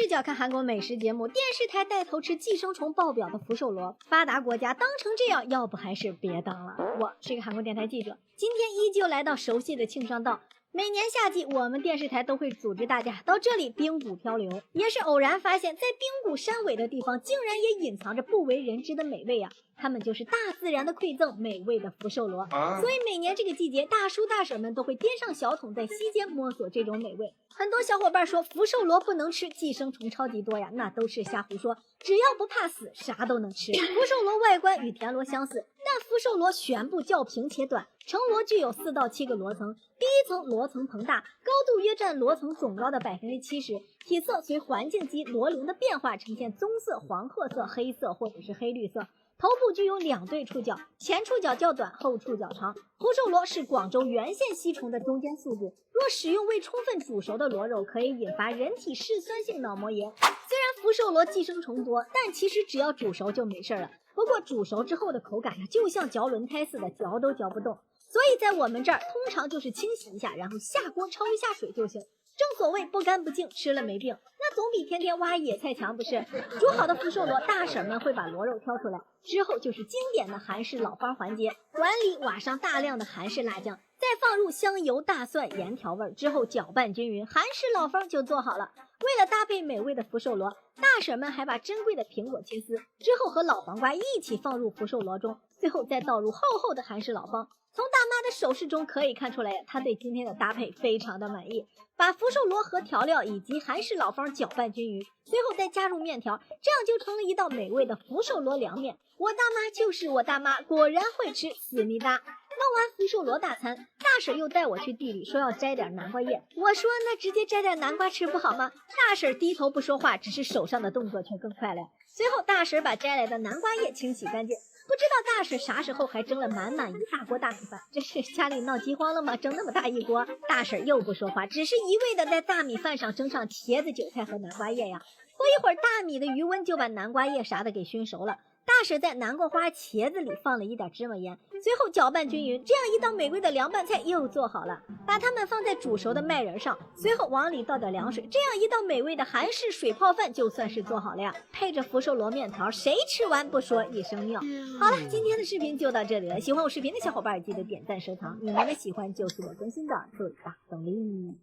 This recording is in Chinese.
视角看韩国美食节目，电视台带头吃寄生虫爆表的福寿螺，发达国家当成这样，要不还是别当了。我是个韩国电台记者，今天依旧来到熟悉的庆尚道。每年夏季，我们电视台都会组织大家到这里冰谷漂流，也是偶然发现，在冰谷山尾的地方，竟然也隐藏着不为人知的美味啊！它们就是大自然的馈赠，美味的福寿螺。所以每年这个季节，大叔大婶们都会掂上小桶，在溪间摸索这种美味。很多小伙伴说福寿螺不能吃，寄生虫超级多呀，那都是瞎胡说。只要不怕死，啥都能吃。福寿螺外观与田螺相似，但福寿螺旋部较平且短，成螺具有4到7个螺层，第一层螺层膨大，高度约占螺层总高的70%，体色随环境及螺龄的变化呈现棕色、黄褐色、黑色或者是黑绿色。头部具有2对触角，前触角较短，后触角长。福寿螺是广州原县吸虫的中间宿主，若使用未充分煮熟的螺肉，可以引发人体嗜酸性脑膜炎。虽然福寿螺寄生虫多，但其实只要煮熟就没事了。不过煮熟之后的口感呀，就像嚼轮胎似的，嚼都嚼不动。所以在我们这儿，通常就是清洗一下，然后下锅焯一下水就行。正所谓不干不净，吃了没病，那总比天天挖野菜强，不是？煮好的福寿螺，大婶们会把螺肉挑出来，之后就是经典的韩式老方环节，碗里挖上大量的韩式辣酱，再放入香油、大蒜、盐调味，之后搅拌均匀，韩式老方就做好了。为了搭配美味的福寿螺，大婶们还把珍贵的苹果切丝，之后和老黄瓜一起放入福寿螺中，最后再倒入厚厚的韩式老方。从大妈的手势中可以看出来，她对今天的搭配非常的满意。把福寿螺和调料以及韩式老方搅拌均匀，随后再加入面条，这样就成了一道美味的福寿螺凉面。我大妈就是我大妈，果然会吃，思密达。弄完福寿螺大餐，大婶又带我去地里，说要摘点南瓜叶。我说那直接摘点南瓜吃不好吗？大婶低头不说话，只是手上的动作却更快了。随后大婶把摘来的南瓜叶清洗干净。不知道大婶啥时候还蒸了满满一大锅大米饭，这是家里闹饥荒了吗？蒸那么大一锅。大婶又不说话，只是一味的在大米饭上蒸上茄子、韭菜和南瓜叶呀。不一会儿，大米的余温就把南瓜叶啥的给熏熟了。大婶在南瓜花、茄子里放了一点芝麻盐，随后搅拌均匀，这样一道美味的凉拌菜又做好了。把它们放在煮熟的麦仁上，随后往里倒点凉水，这样一道美味的韩式水泡饭就算是做好了呀。配着福寿螺面条，谁吃完不说一声妙？好了，今天的视频就到这里了。喜欢我视频的小伙伴记得点赞收藏，你们的喜欢就是我更新的最大动力。